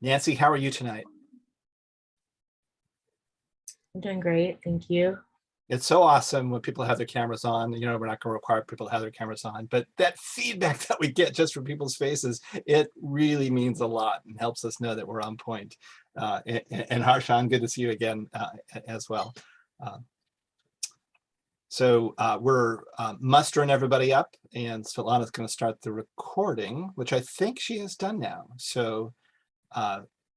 Nancy, how are you tonight? I'm doing great, thank you. It's so awesome when people have their cameras on. You know, we're not going to require people to have their cameras on, but that feedback that we get just from people's faces, it really means a lot and helps us know that we're on point. And Harshan, good to see you again as well. So we're mustering everybody up, and Svetlana's going to start the recording, which I think she has done now. So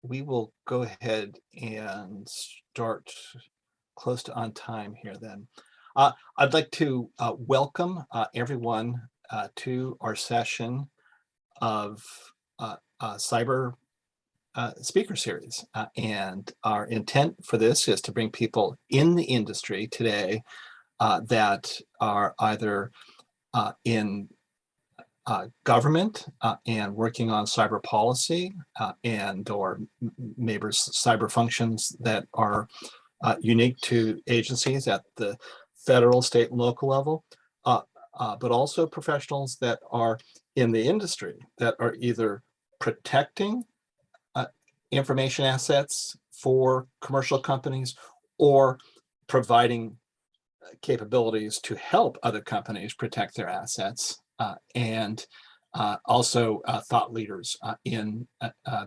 we will go ahead and start close to on time here then. I'd like to welcome everyone to our session of cyber speaker series. And our intent for this is to bring people in the industry today that are either in government and working on cyber policy and or maybe cyber functions that are unique to agencies at the federal, state, and local level, but also professionals that are in the industry that are either protecting information assets for commercial companies or providing capabilities to help other companies protect their assets, and also thought leaders in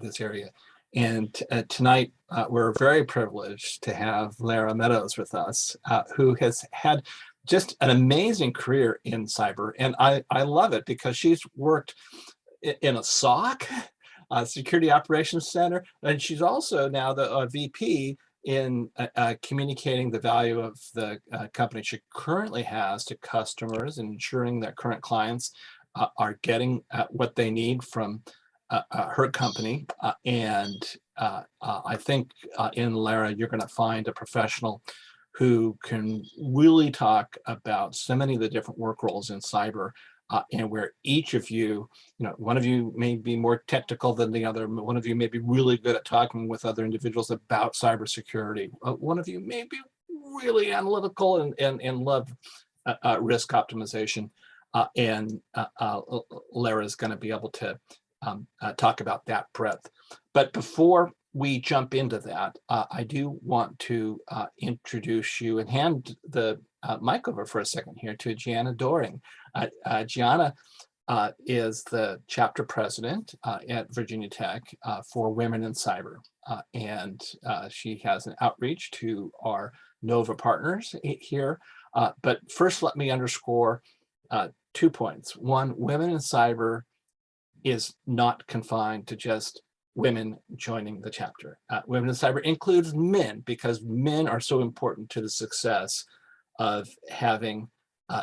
this area. And tonight, we're very privileged to have Lara Meadows with us, who has had just an amazing career in cyber. And I love it because she's worked in a SOC, Security Operations Center, and she's also now the VP in communicating the value of the company she currently has to customers and ensuring that current clients are getting what they need from her company. And I think in Lara, you're going to find a professional who can really talk about so many of the different work roles in cyber, and where each of you, one of you may be more technical than the other. One of you may be really good at talking with other individuals about cybersecurity. One of you may be really analytical and love risk optimization. And Lara is going to be able to talk about that breadth. But before we jump into that, I do want to introduce you and hand the mic over for a second here to Gianna Doring. Gianna is the chapter president at Virginia Tech for Women in Cyber. And she has an outreach to our NOVA partners here. But first, let me underscore 2 points. One, Women in Cyber is not confined to just women joining the chapter. Women in Cyber includes men, because men are so important to the success of having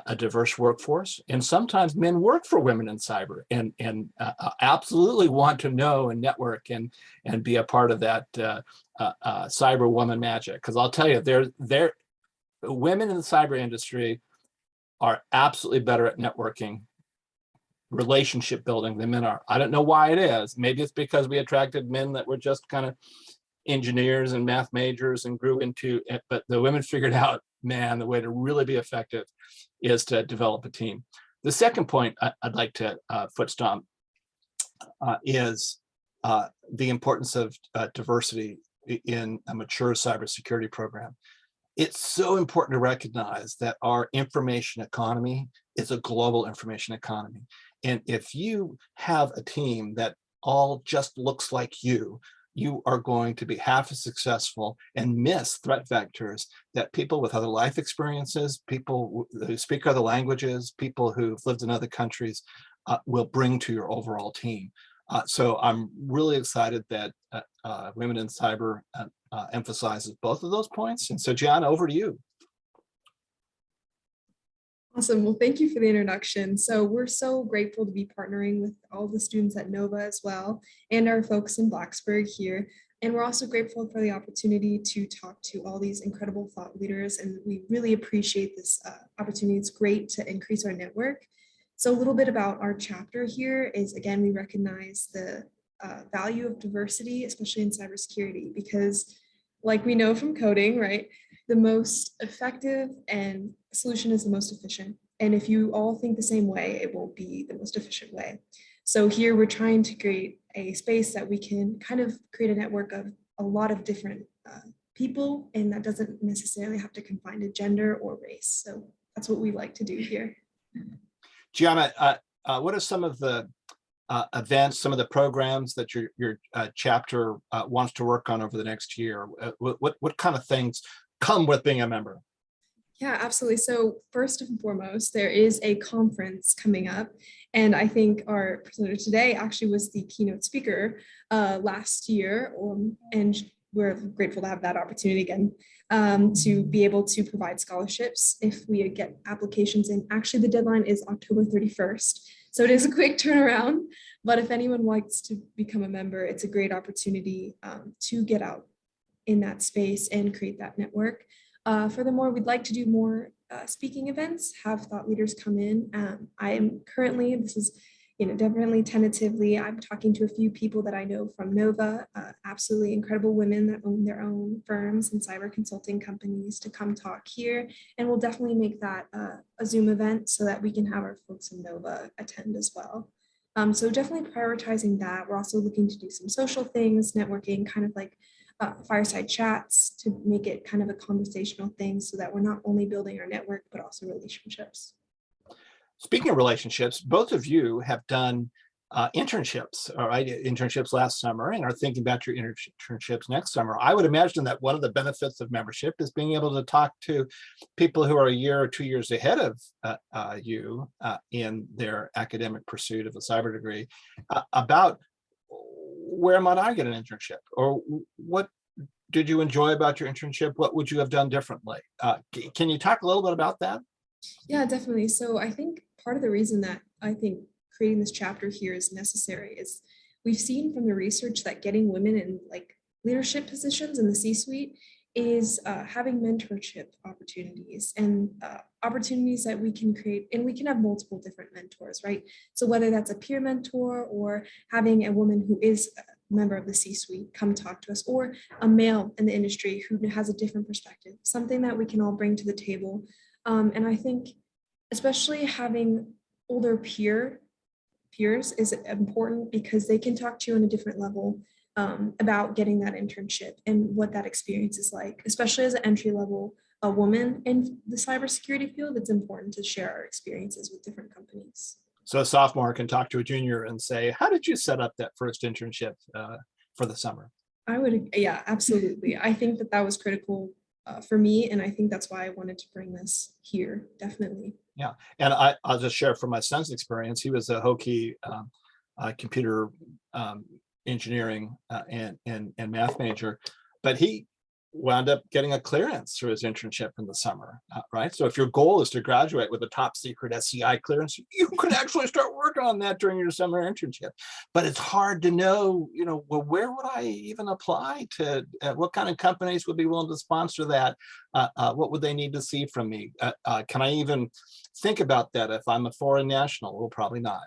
a diverse workforce. And sometimes men work for Women in Cyber and absolutely want to know and network and be a part of that cyber woman magic. Because I'll tell you, women in the cyber industry are absolutely better at networking, relationship building than men are. I don't know why it is. Maybe it's because we attracted men that were just kind of engineers and math majors and grew into it, but the women figured out, man, the way to really be effective is to develop a team. The second point I'd like to foot stomp is the importance of diversity in a mature cybersecurity program. It's so important to recognize that our information economy is a global information economy. And if you have a team that all just looks like you are going to be half as successful and miss threat vectors that people with other life experiences, people who speak other languages, people who've lived in other countries will bring to your overall team. So I'm really excited that Women in Cyber emphasizes both of those points. And so, Gianna, over to you. Awesome. Well, thank you for the introduction. So we're so grateful to be partnering with all the students at NOVA as well, and our folks in Blacksburg here. And we're also grateful for the opportunity to talk to all these incredible thought leaders. And we really appreciate this opportunity. It's great to increase our network. So a little bit about our chapter here is, again, we recognize the value of diversity, especially in cybersecurity, because like we know from coding, right? The most effective and solution is the most efficient. And if you all think the same way, it will be the most efficient way. So here we're trying to create a space that we can kind of create a network of a lot of different people, and that doesn't necessarily have to confine to gender or race. So that's what we like to do here. Gianna, what are some of the events, some of the programs that your chapter wants to work on over the next year? What kind of things come with being a member? Yeah, absolutely. So first and foremost, there is a conference coming up. And I think our presenter today actually was the keynote speaker last year. And we're grateful to have that opportunity again to be able to provide scholarships if we get applications in. Actually, the deadline is October 31st. So it is a quick turnaround. But if anyone wants to become a member, it's a great opportunity to get out in that space and create that network. Furthermore, we'd like to do more speaking events, have thought leaders come in. I am currently, this is definitely tentatively, I'm talking to a few people that I know from Nova, absolutely incredible women that own their own firms and cyber consulting companies to come talk here. And we'll definitely make that a Zoom event so that we can have our folks in Nova attend as well. So definitely prioritizing that. We're also looking to do some social things, networking, kind of like fireside chats to make it kind of a conversational thing so that we're not only building our network, but also relationships. Speaking of relationships, both of you have done internships, all right, internships last summer and are thinking about your internships next summer. I would imagine that one of the benefits of membership is being able to talk to people who are a year or 2 years ahead of you in their academic pursuit of a cyber degree about where might I get an internship, or what did you enjoy about your internship? What would you have done differently? Can you talk a little bit about that? Yeah, definitely. So I think part of the reason that I think creating this chapter here is necessary is we've seen from the research that getting women in like leadership positions in the C-suite is having mentorship opportunities and opportunities that we can create, and we can have multiple different mentors, right? So whether that's a peer mentor or having a woman who is a member of the C-suite come talk to us, or a male in the industry who has a different perspective, something that we can all bring to the table. And I think especially having older peers is important because they can talk to you on a different level about getting that internship and what that experience is like, especially as an entry level a woman in the cybersecurity field. It's important to share our experiences with different companies. So a sophomore can talk to a junior and say, how did you set up that first internship for the summer? I would, yeah, absolutely. I think that was critical for me, and I think that's why I wanted to bring this here, definitely. Yeah, and I'll just share from my son's experience. He was a Hokie computer engineering and math major, but he wound up getting a clearance through his internship in the summer, right? So if your goal is to graduate with a top secret SCI clearance, you could actually start working on that during your summer internship. But it's hard to know, well, where would I even apply to? What kind of companies would be willing to sponsor that? What would they need to see from me? Can I even think about that if I'm a foreign national? Well, probably not.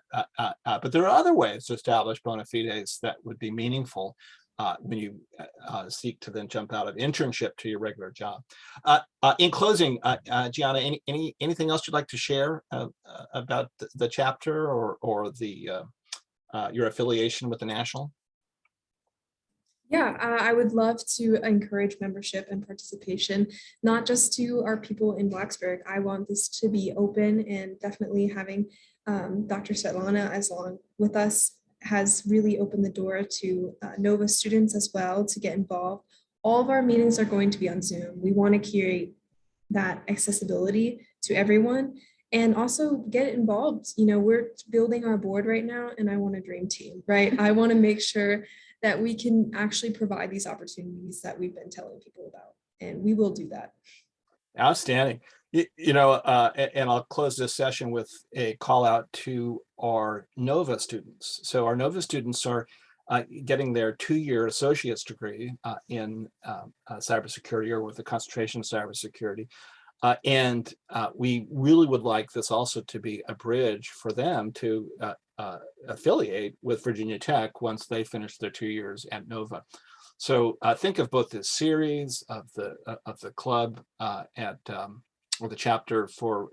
But there are other ways to establish bona fides that would be meaningful when you seek to then jump out of internship to your regular job. In closing, Gianna, anything else you'd like to share about the chapter or the your affiliation with the National? Yeah, I would love to encourage membership and participation, not just to our people in Blacksburg. I want this to be open, and definitely having Dr. Svetlana as long with us has really opened the door to Nova students as well to get involved. All of our meetings are going to be on Zoom. We want to create that accessibility to everyone and also get involved. We're building our board right now, and I want a dream team, right? I want to make sure that we can actually provide these opportunities that we've been telling people about, and we will do that. Outstanding. And I'll close this session with a call out to our Nova students. So our Nova students are getting their 2-year associate's degree in cybersecurity, or with a concentration in cybersecurity. And we really would like this also to be a bridge for them to affiliate with Virginia Tech once they finish their 2 years at Nova. So think of both this series of the club or the chapter for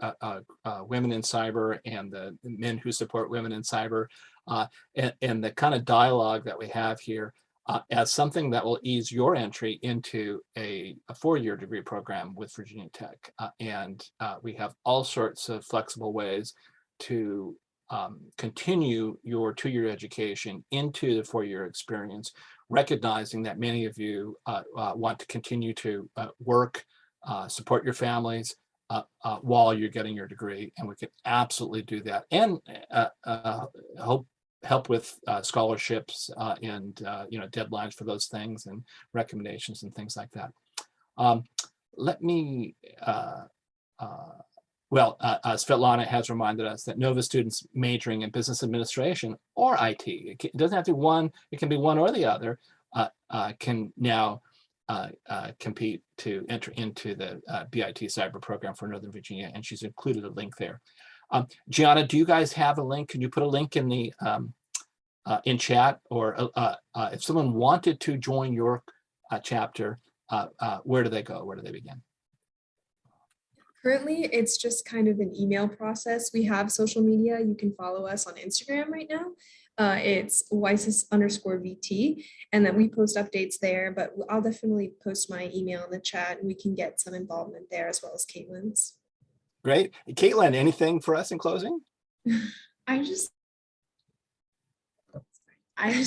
women in cyber and the men who support women in cyber and the kind of dialogue that we have here as something that will ease your entry into a 4-year degree program with Virginia Tech. And we have all sorts of flexible ways to continue your 2-year education into the 4-year experience, recognizing that many of you want to continue to work, support your families while you're getting your degree, and we can absolutely do that, and help with scholarships and deadlines for those things and recommendations and things like that. Let me Svetlana has reminded us that Nova students majoring in business administration or IT, it doesn't have to be one, it can be one or the other, can now compete to enter into the BIT cyber program for Northern Virginia, and she's included a link there. Gianna, do you guys have a link? Can you put a link in the in chat, or if someone wanted to join your chapter, where do they go? Where do they begin? Currently, it's just kind of an email process. We have social media. You can follow us on Instagram right now. It's Wysis_VT, and then we post updates there, but I'll definitely post my email in the chat and we can get some involvement there as well as Caitlin's. Great. Caitlin, anything for us in closing? I just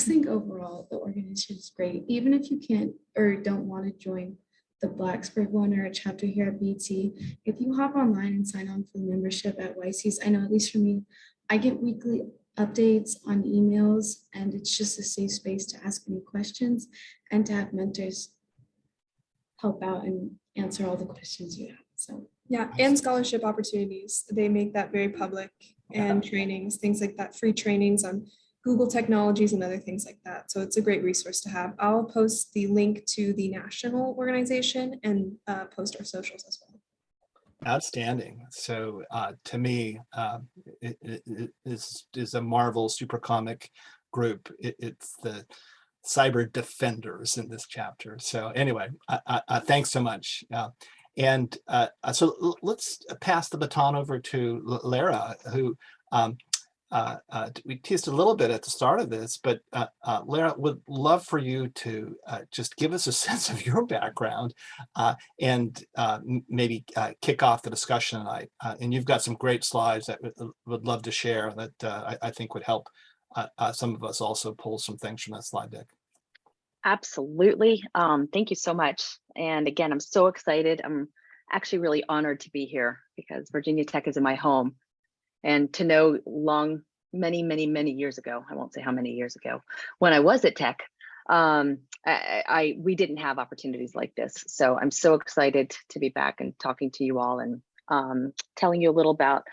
think overall the organization is great. Even if you can't or don't want to join the Blacksburg one or a chapter here at BT, if you hop online and sign on for the membership at YC's, I know at least for me, I get weekly updates on emails, and it's just a safe space to ask any questions and to have mentors help out and answer all the questions you have. So yeah, and scholarship opportunities. They make that very public, and trainings, things like that, free trainings on Google technologies and other things like that. So it's a great resource to have. I'll post the link to the national organization and post our socials as well. Outstanding. So to me, it is a Marvel super comic group. It's the cyber defenders in this chapter. So anyway, thanks so much. And so let's pass the baton over to Lara, who we teased a little bit at the start of this, but Lara, would love for you to just give us a sense of your background and maybe kick off the discussion tonight. And you've got some great slides that would love to share that I think would help some of us also pull some things from that slide deck. Absolutely. Thank you so much. And again, I'm so excited. I'm actually really honored to be here because Virginia Tech is in my home. And to know many years ago, I won't say how many years ago, when I was at Tech, we didn't have opportunities like this. So I'm so excited to be back and talking to you all and telling you a little about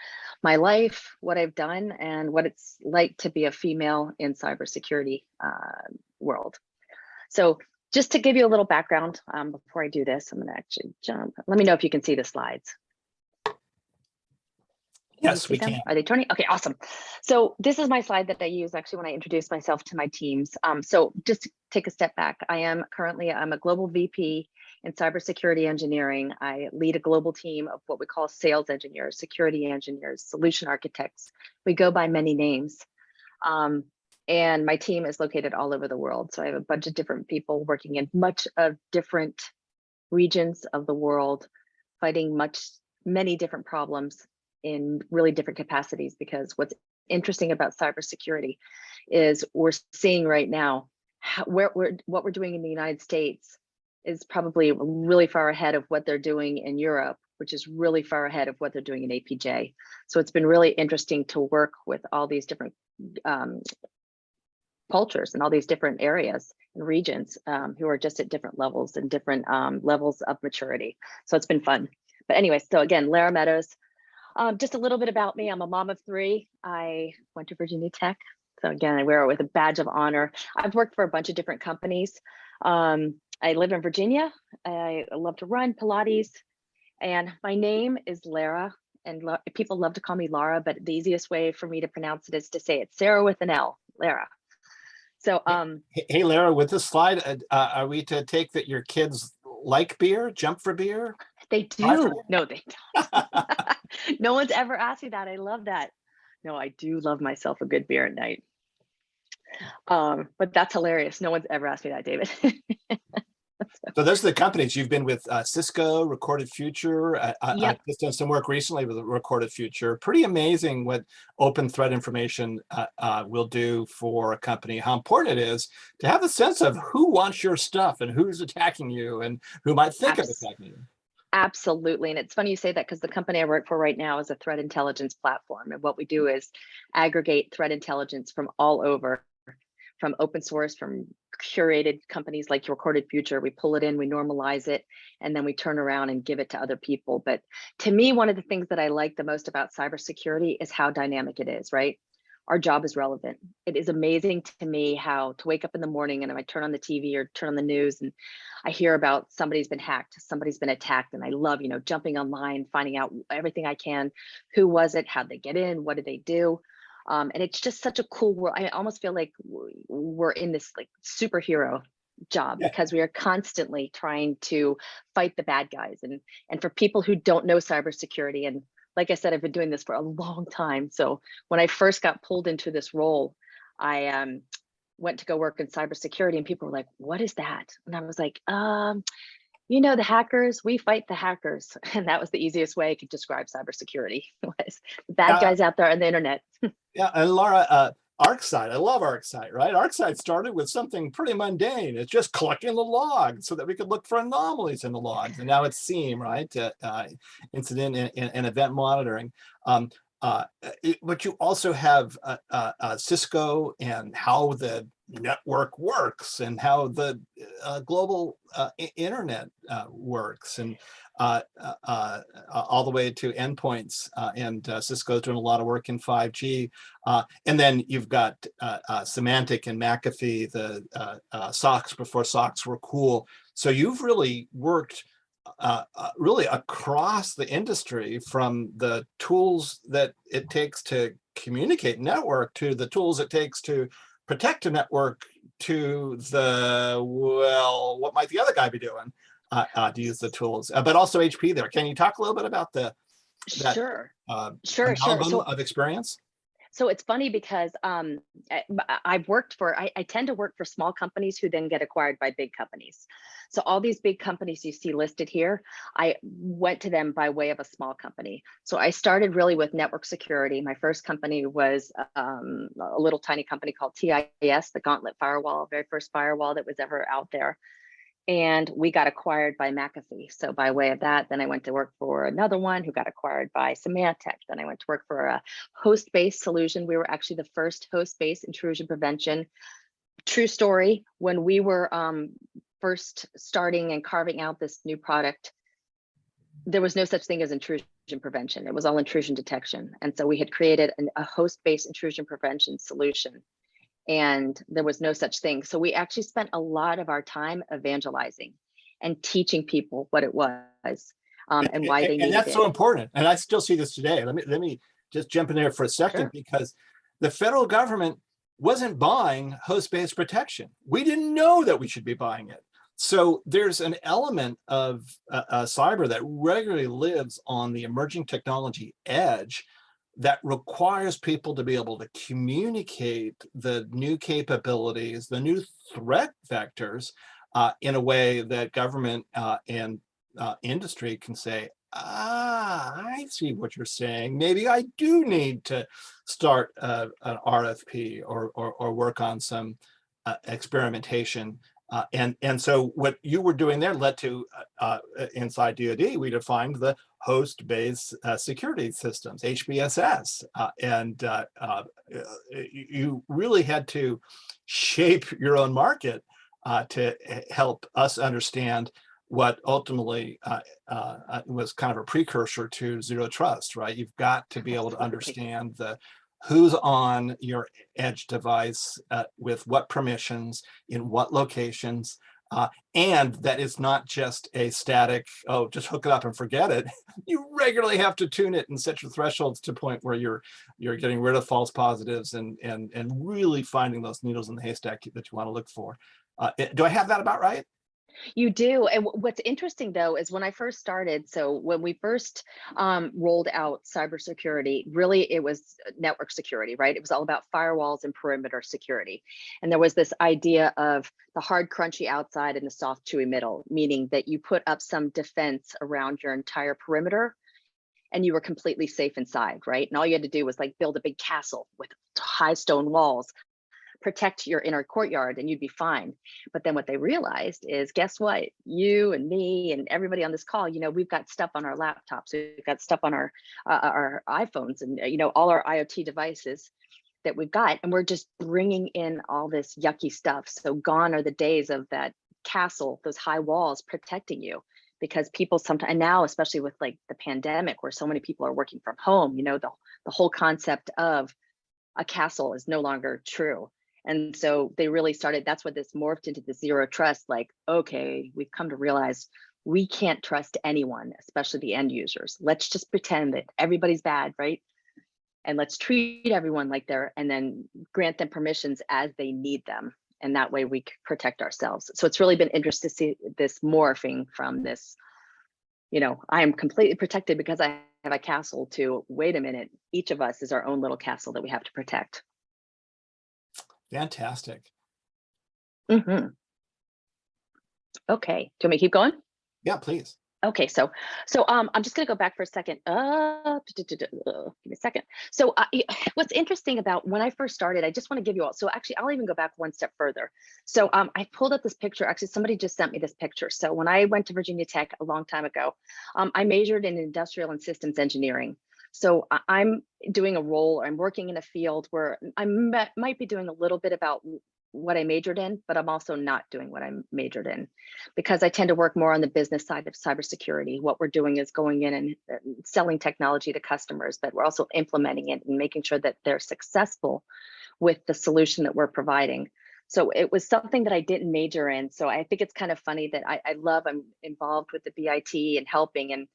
my life, what I've done, and what it's like to be a female in cybersecurity world. So just to give you a little background before I do this, I'm going to actually jump. Let me know if you can see the slides. Yes, we can. Are they turning? Okay, awesome. So this is my slide that I use actually when I introduce myself to my teams. So just to take a step back, I'm a global VP in cybersecurity engineering. I lead a global team of what we call sales engineers, security engineers, solution architects. We go by many names. And my team is located all over the world. So I have a bunch of different people working in much of different regions of the world, fighting many different problems in really different capacities, because what's interesting about cybersecurity is we're seeing right now what we're doing in the United States is probably really far ahead of what they're doing in Europe, which is really far ahead of what they're doing in APJ. So it's been really interesting to work with all these different cultures and all these different areas and regions who are just at different levels and different levels of maturity. So it's been fun. But anyway, so again, Lara Meadows. Just a little bit about me. I'm a mom of 3. I went to Virginia Tech. So again, I wear it with a badge of honor. I've worked for a bunch of different companies. I live in Virginia. I love to run Pilates. And my name is Lara. And people love to call me Lara, but the easiest way for me to pronounce it is to say it's Sarah with an L, Lara. So hey Lara, with this slide, are we to take that your kids like beer, jump for beer? They do. No, they don't. No one's ever asked me that. I love that. No, I do love myself a good beer at night. But that's hilarious. No one's ever asked me that, David. So those are the companies you've been with, Cisco, Recorded Future. Yep. I've just done some work recently with Recorded Future. Pretty amazing what open thread information will do for a company, how important it is to have a sense of who wants your stuff and who's attacking you and who might think of attacking you. Absolutely. And it's funny you say that because the company I work for right now is a threat intelligence platform. And what we do is aggregate threat intelligence from all over, from open source, from curated companies like Recorded Future. We pull it in, we normalize it, and then we turn around and give it to other people. But to me, one of the things that I like the most about cybersecurity is how dynamic it is, right? Our job is relevant. It is amazing to me how to wake up in the morning and I turn on the TV or turn on the news and I hear about somebody's been hacked, somebody's been attacked. And I love, jumping online, finding out everything I can. Who was it? How'd they get in? What did they do? And it's just such a cool world. I almost feel like we're in this like superhero job because we are constantly trying to fight the bad guys. And for people who don't know cybersecurity, and like I said, I've been doing this for a long time. So when I first got pulled into this role, I went to go work in cybersecurity and people were like, what is that? And I was like, the hackers, we fight the hackers. And that was the easiest way I could describe cybersecurity was the bad guys out there on the internet. Yeah, and Lara, ArcSight, I love ArcSight, right? ArcSight started with something pretty mundane. It's just collecting the logs so that we could look for anomalies in the logs. And now it's SIEM, right? Incident and event monitoring. But you also have Cisco and how the network works and how the global internet works, and all the way to endpoints. And Cisco's doing a lot of work in 5G. And then you've got Symantec and McAfee, the SOCs before SOCs were cool. So you've really worked really across the industry, from the tools that it takes to communicate network to the tools it takes to protect a network to the, well, what might the other guy be doing to use the tools, but also HP there. Can you talk a little bit about that Sure. amalgam So of experience? So it's funny because I tend to work for small companies who then get acquired by big companies. So all these big companies you see listed here, I went to them by way of a small company. So I started really with network security. My first company was a little tiny company called TIS, the Gauntlet Firewall, very first firewall that was ever out there. And we got acquired by McAfee. So by way of that, then I went to work for another one who got acquired by Symantec. Then I went to work for a host-based solution. We were actually the first host-based intrusion prevention. True story, when we were first starting and carving out this new product, there was no such thing as intrusion prevention. It was all intrusion detection. And so we had created a host-based intrusion prevention solution. And there was no such thing. So we actually spent a lot of our time evangelizing and teaching people what it was and why they needed it. And that's so important. And I still see this today. Let me just jump in there for a second, Sure. because the federal government wasn't buying host-based protection. We didn't know that we should be buying it. So there's an element of cyber that regularly lives on the emerging technology edge that requires people to be able to communicate the new capabilities, the new threat vectors, in a way that government and industry can say, I see what you're saying. Maybe I do need to start an RFP or work on some experimentation. And so what you were doing there led to, inside DoD, we defined the host-based security systems, HBSS. And you really had to shape your own market to help us understand what ultimately was kind of a precursor to zero trust, right? You've got to be able to understand who's on your edge device, with what permissions, in what locations, and that it's not just a static, oh, just hook it up and forget it. You regularly have to tune it and set your thresholds to a point where you're getting rid of false positives and really finding those needles in the haystack that you want to look for. Do I have that about right? You do. And what's interesting though is when I first started, so when we first rolled out cybersecurity, really it was network security, right? It was all about firewalls and perimeter security. And there was this idea of the hard, crunchy outside and the soft, chewy middle, meaning that you put up some defense around your entire perimeter and you were completely safe inside, right? And all you had to do was like build a big castle with high stone walls, protect your inner courtyard, and you'd be fine. But then what they realized is, guess what? You and me and everybody on this call, we've got stuff on our laptops, we've got stuff on our iPhones, and all our IoT devices that we've got, and we're just bringing in all this yucky stuff. So gone are the days of that castle, those high walls protecting you, because people sometimes, and now especially with like the pandemic where so many people are working from home, the whole concept of a castle is no longer true. And so they really started, that's what this morphed into, the zero trust. Like, okay, we've come to realize we can't trust anyone, especially the end users. Let's just pretend that everybody's bad, right? And let's treat everyone like and then grant them permissions as they need them. And that way we protect ourselves. So it's really been interesting to see this morphing from this, I am completely protected because I have a castle, to wait a minute, each of us is our own little castle that we have to protect. Fantastic. Mm-hmm. Okay, do you want me to keep going? Yeah, please. Okay, so I'm just gonna go back for a second. Give me a second. So what's interesting about when I first started, I just want to give you all, so actually I'll even go back one step further. So I pulled up this picture. Actually, somebody just sent me this picture. So when I went to Virginia Tech a long time ago, I majored in industrial and systems engineering. So I'm doing a role, I'm working in a field where I might be doing a little bit about what I majored in, but I'm also not doing what I majored in, because I tend to work more on the business side of cybersecurity. What we're doing is going in and selling technology to customers, but we're also implementing it and making sure that they're successful with the solution that we're providing. So it was something that I didn't major in. So I think it's kind of funny that I'm involved with the BIT and helping. And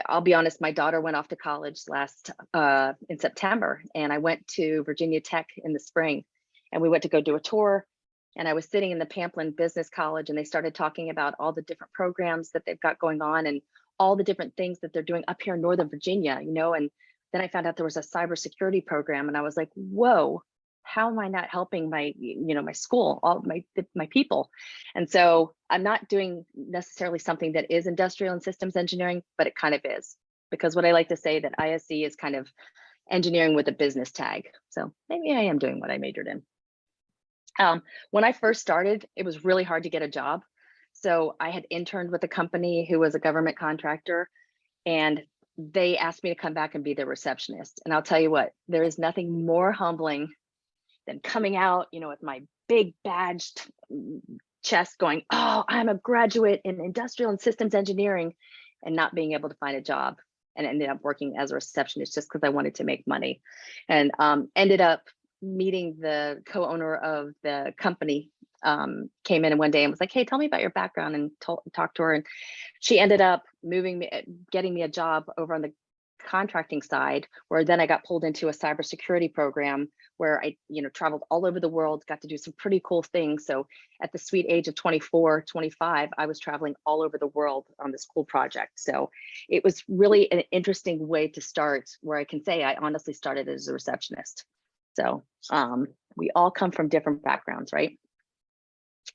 I'll be honest, my daughter went off to college in September, and I went to Virginia Tech in the spring, and we went to go do a tour. And I was sitting in the Pamplin Business College, and they started talking about all the different programs that they've got going on and all the different things that they're doing up here in Northern Virginia, and then I found out there was a cybersecurity program, and I was like, whoa, how am I not helping my, my school, all my people? And so I'm not doing necessarily something that is industrial and systems engineering, but it kind of is, because what I like to say that ISE is kind of engineering with a business tag. So maybe I am doing what I majored in. When I first started, it was really hard to get a job. So I had interned with a company who was a government contractor, and they asked me to come back and be their receptionist. And I'll tell you what, there is nothing more humbling than coming out, with my big badged chest going, oh, I'm a graduate in industrial and systems engineering, and not being able to find a job, and ended up working as a receptionist just because I wanted to make money. And ended up meeting the co-owner of the company, came in one day and was like, hey, tell me about your background, and talked to her. And she ended up getting me a job over on the contracting side, where then I got pulled into a cybersecurity program where I, traveled all over the world, got to do some pretty cool things. So at the sweet age of 24, 25, I was traveling all over the world on this cool project. So it was really an interesting way to start, where I can say I honestly started as a receptionist. So we all come from different backgrounds, right?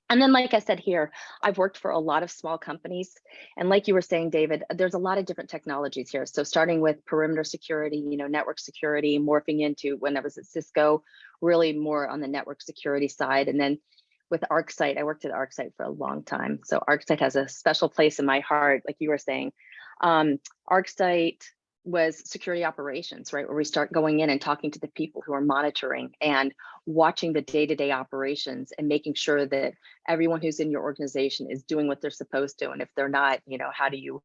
And then, like I said here, I've worked for a lot of small companies. And like you were saying, David, there's a lot of different technologies here. So starting with perimeter security, network security, morphing into, when I was at Cisco, really more on the network security side. And then with ArcSight, I worked at ArcSight for a long time. So ArcSight has a special place in my heart, like you were saying. ArcSight was security operations, right? Where we start going in and talking to the people who are monitoring and watching the day-to-day operations and making sure that everyone who's in your organization is doing what they're supposed to. And if they're not, how do you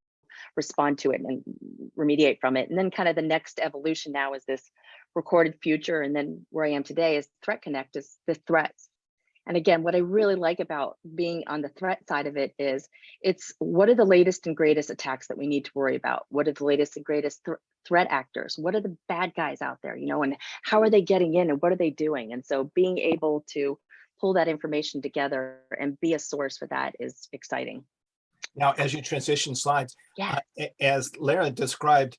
respond to it and remediate from it? And then kind of the next evolution now is this recorded future. And then where I am today is Threat Connect, is the threats. And again, what I really like about being on the threat side of it is, it's what are the latest and greatest attacks that we need to worry about? What are the latest and greatest threat actors? What are the bad guys out there, and how are they getting in and what are they doing? And so being able to pull that information together and be a source for that is exciting. Now, as you transition slides, Yeah. as Lara described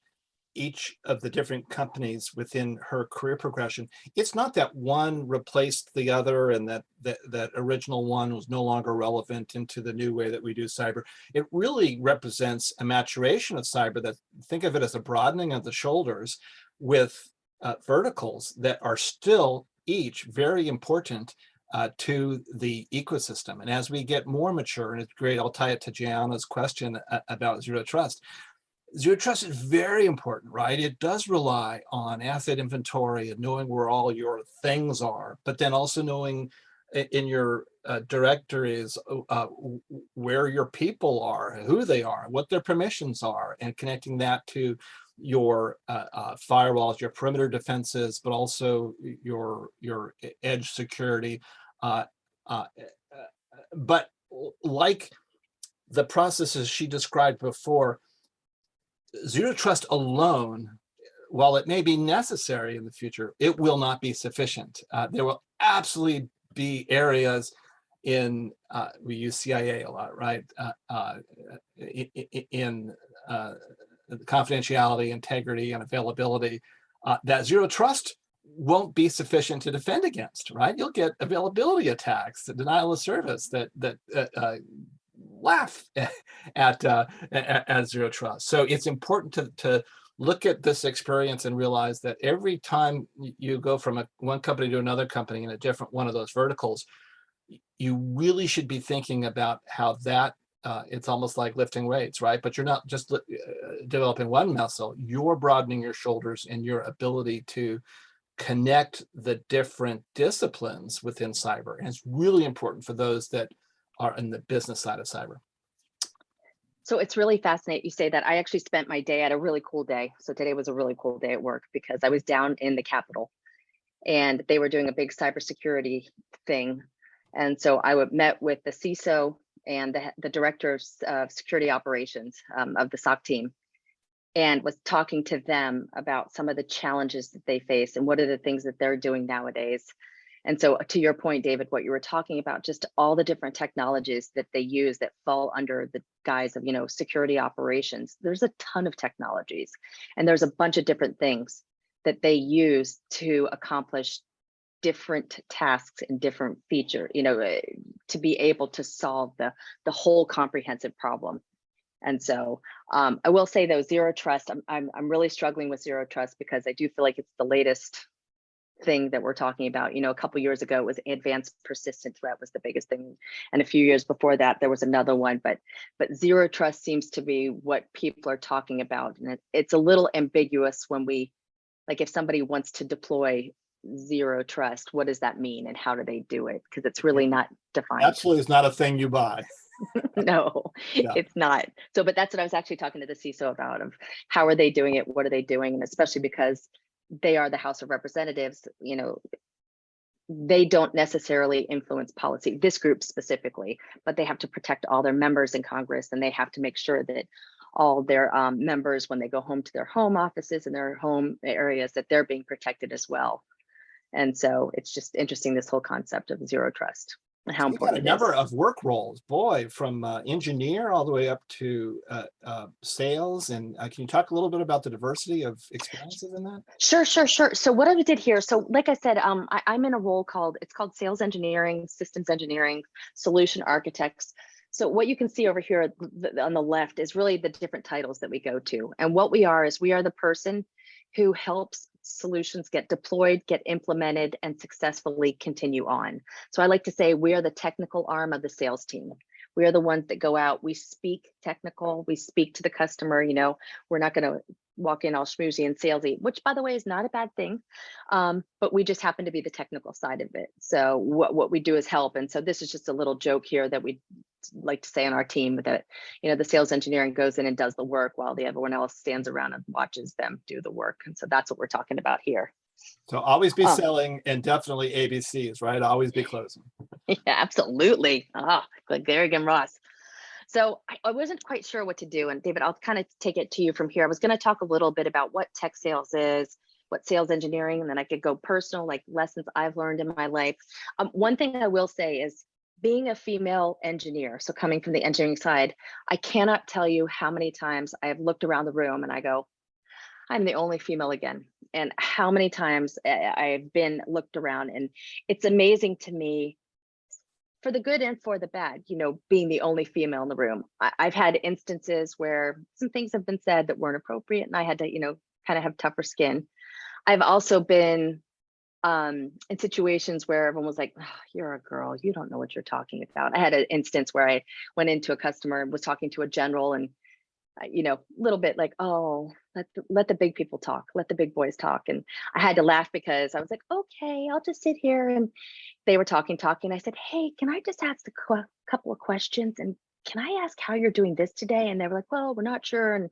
each of the different companies within her career progression, it's not that one replaced the other and that original one was no longer relevant into the new way that we do cyber. It really represents a maturation of cyber, that think of it as a broadening of the shoulders with verticals that are still each very important to the ecosystem. And as we get more mature, and it's great, I'll tie it to Gianna's question about zero trust. Zero trust is very important, right? It does rely on asset inventory and knowing where all your things are, but then also knowing in your directories where your people are, who they are, what their permissions are, and connecting that to your firewalls, your perimeter defenses, but also your edge security. But like the processes she described before, zero trust alone, while it may be necessary in the future, it will not be sufficient. There will absolutely be areas in, we use CIA a lot, right? In confidentiality, integrity, and availability, that zero trust won't be sufficient to defend against, right? You'll get availability attacks, the denial of service that laugh at zero trust. So it's important to look at this experience and realize that every time you go from one company to another company in a different one of those verticals, you really should be thinking about how that it's almost like lifting weights, right? But you're not just developing one muscle, you're broadening your shoulders and your ability to connect the different disciplines within cyber. And it's really important for those that are in the business side of cyber. So it's really fascinating you say that. I actually spent my day at a really cool day. So today was a really cool day at work because I was down in the Capitol and they were doing a big cybersecurity thing. And so I met with the CISO and the director of security operations of the SOC team, and was talking to them about some of the challenges that they face and what are the things that they're doing nowadays. And so to your point, David, what you were talking about, just all the different technologies that they use that fall under the guise of, security operations, there's a ton of technologies and there's a bunch of different things that they use to accomplish different tasks and different feature, to be able to solve the whole comprehensive problem. And so I will say though, zero trust, I'm really struggling with zero trust because I do feel like it's the latest thing that we're talking about. A couple years ago, it was advanced persistent threat was the biggest thing. And a few years before that, there was another one, but zero trust seems to be what people are talking about. And it's a little ambiguous when if somebody wants to deploy zero trust, what does that mean and how do they do it? Because it's really not defined. Absolutely, it's not a thing you buy. No, yeah. It's not. So, but that's what I was actually talking to the CISO about, of how are they doing it? What are they doing? And especially because they are the House of Representatives, they don't necessarily influence policy, this group specifically, but they have to protect all their members in Congress, and they have to make sure that all their members, when they go home to their home offices and their home areas, that they're being protected as well. And so it's just interesting, this whole concept of zero trust and how important a number of work roles, boy, from engineer all the way up to sales. And can you talk a little bit about the diversity of experiences in that? Sure. So what I did here, so like I said, I'm in a role called sales engineering, systems engineering, solution architects. So what you can see over here on the left is really the different titles that we go to. And what we are is we are the person who helps solutions get deployed, get implemented, and successfully continue on. So I like to say we are the technical arm of the sales team. We are the ones that go out, we speak technical, we speak to the customer, we're not going to walk in all schmoozy and salesy, which by the way is not a bad thing, but we just happen to be the technical side of it. So what we do is help. And so this is just a little joke here that we like to say on our team, that the sales engineering goes in and does the work while everyone else stands around and watches them do the work. And so that's what we're talking about here. So always be selling, and definitely ABCs, right? Always be closing. Yeah, absolutely. Like there again, Ross. So I wasn't quite sure what to do. And David, I'll kind of take it to you from here. I was going to talk a little bit about what tech sales is, what sales engineering, and then I could go personal, like lessons I've learned in my life. One thing I will say is being a female engineer, so coming from the engineering side, I cannot tell you how many times I have looked around the room and I go, I'm the only female again. And how many times I've been looked around, and it's amazing to me, for the good and for the bad, you know, being the only female in the room. I've had instances where some things have been said that weren't appropriate, and I had to, you know, kind of have tougher skin. I've also been in situations where everyone was like, oh, you're a girl, you don't know what you're talking about. I had an instance where I went into a customer and was talking to a general, and you know, a little bit like, oh, let the big people talk, let the big boys talk. And I had to laugh because I was like, okay, I'll just sit here. And they were talking. I said, hey, can I just ask a couple of questions? And can I ask how you're doing this today? And they were like, well, we're not sure. And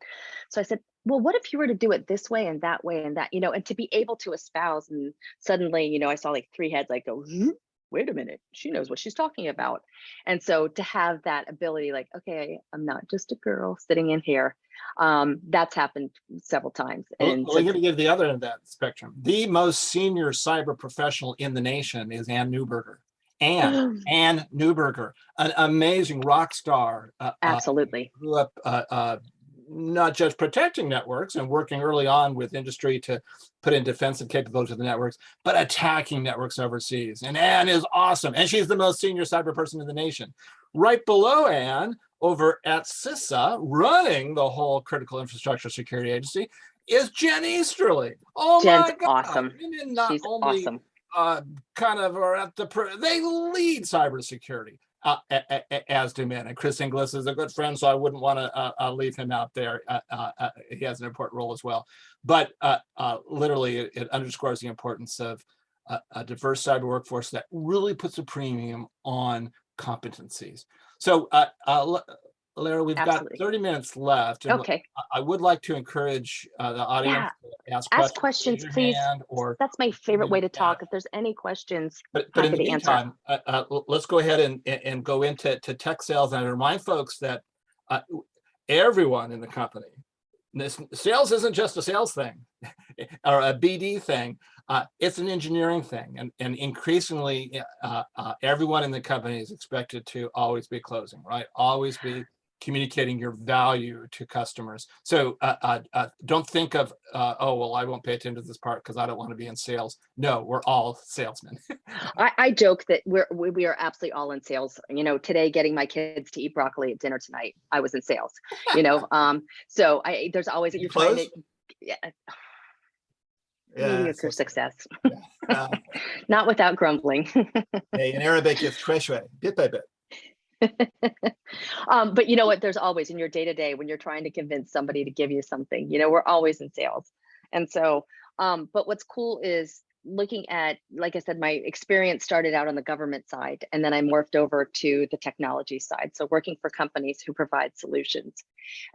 so I said, well, what if you were to do it this way and that, you know, and to be able to espouse. And suddenly, you know, I saw like 3 heads like go, wait a minute, she knows what she's talking about. And so to have that ability, like, okay, I'm not just a girl sitting in here. That's happened several times. And We're going to give the other end of that spectrum. The most senior cyber professional in the nation is Ann Newberger. Ann Newberger, an amazing rock star. Absolutely. Grew up not just protecting networks and working early on with industry to put in defensive capabilities of the networks, but attacking networks overseas. And Ann is awesome. And she's the most senior cyber person in the nation. Right below Ann, over at CISA, running the whole critical infrastructure security agency, is Jen Easterly. Oh, Jen's my God. awesome. Women not She's only awesome. kind of are at they lead cybersecurity. As do men. And Chris Inglis is a good friend, so I wouldn't want to leave him out there. He has an important role as well. But literally, it underscores the importance of a diverse cyber workforce that really puts a premium on competencies. So, Lara, we've Absolutely. got 30 minutes left. And Okay. I would like to encourage the audience to ask questions, raise your please. hand, or that's my favorite way to chat. talk. If there's any questions, But in happy the to answer. meantime, let's go ahead and go into tech sales, and I remind folks that everyone in the company, sales isn't just a sales thing or a BD thing. It's an engineering thing, and increasingly everyone in the company is expected to always be closing, right? Always be communicating your value to customers. So don't think of, oh, well, I won't pay attention to this part because I don't want to be in sales. No, we're all salesmen. I joke that we are absolutely all in sales. You know, today getting my kids to eat broccoli at dinner tonight, I was in sales. You know, so there's always you're trying to. Yeah. Mediocre success. Not without grumbling. Hey, in Arabic, it's shwe shwe, bit by bit. But you know what, there's always in your day-to-day when you're trying to convince somebody to give you something, you know, we're always in sales. And so but what's cool is looking at, like I said, my experience started out on the government side, and then I morphed over to the technology side, so working for companies who provide solutions.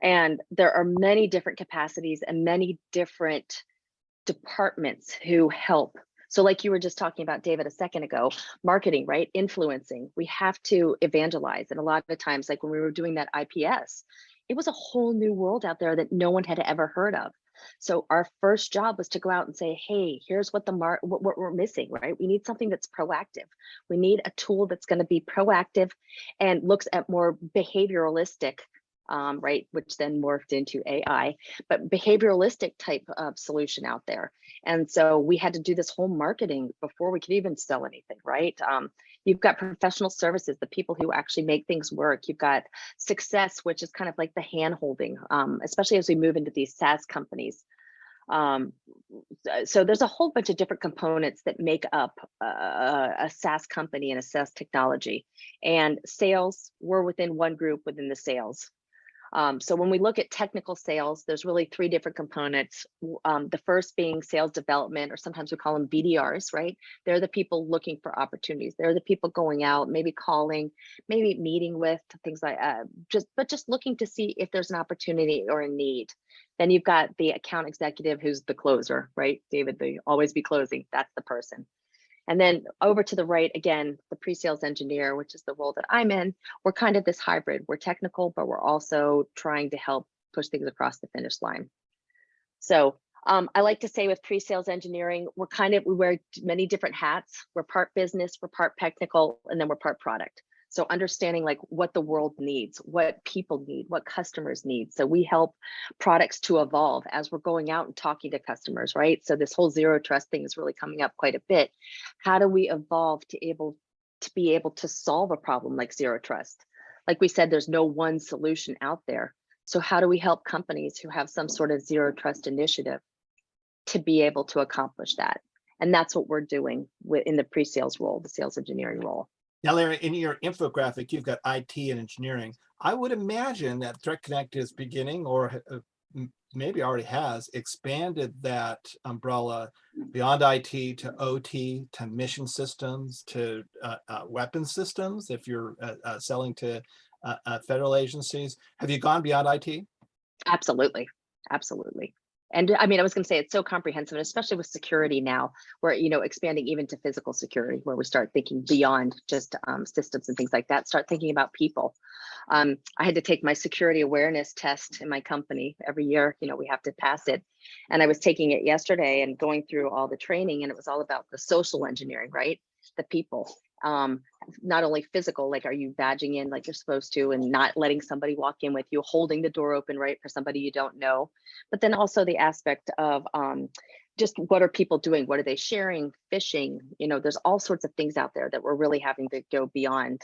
And there are many different capacities and many different departments who help. So like you were just talking about, David, a second ago, marketing, right? Influencing. We have to evangelize. And a lot of the times, like when we were doing that IPS, it was a whole new world out there that no one had ever heard of. So our first job was to go out and say, hey, here's what what we're missing, right? We need something that's proactive. We need a tool that's going to be proactive and looks at more behavioralistic, right, which then morphed into AI, but behavioralistic type of solution out there. And so we had to do this whole marketing before we could even sell anything, right? You've got professional services, the people who actually make things work. You've got success, which is kind of like the hand holding, especially as we move into these SaaS companies. So there's a whole bunch of different components that make up a SaaS company and a SaaS technology. And sales, we're within one group within the sales. So when we look at technical sales, there's really 3 different components. The first being sales development, or sometimes we call them BDRs, right? They're the people looking for opportunities. They're the people going out, maybe calling, maybe meeting with, things like just looking to see if there's an opportunity or a need. Then you've got the account executive, who's the closer, right? David, they always be closing. That's the person. And then over to the right, again, the pre-sales engineer, which is the role that I'm in. We're kind of this hybrid. We're technical, but we're also trying to help push things across the finish line. So I like to say with pre-sales engineering, we wear many different hats. We're part business, we're part technical, and then we're part product. So understanding like what the world needs, what people need, what customers need. So we help products to evolve as we're going out and talking to customers, right? So this whole zero trust thing is really coming up quite a bit. How do we evolve to be able to solve a problem like zero trust? Like we said, there's no one solution out there. So how do we help companies who have some sort of zero trust initiative to be able to accomplish that? And that's what we're doing in the pre-sales role, the sales engineering role. Now, Larry, in your infographic, you've got IT and engineering. I would imagine that Threat Connect is beginning, or maybe already has, expanded that umbrella beyond IT to OT, to mission systems, to weapon systems, if you're selling to federal agencies. Have you gone beyond IT? Absolutely. Absolutely. And I mean, I was going to say it's so comprehensive, and especially with security now, where, expanding even to physical security, where we start thinking beyond just systems and things like that, start thinking about people. I had to take my security awareness test in my company every year. We have to pass it. And I was taking it yesterday and going through all the training, and it was all about the social engineering, right? The people. Not only physical, like, are you badging in like you're supposed to and not letting somebody walk in with you, holding the door open, right, for somebody you don't know, but then also the aspect of just what are people doing? What are they sharing, phishing? There's all sorts of things out there that we're really having to go beyond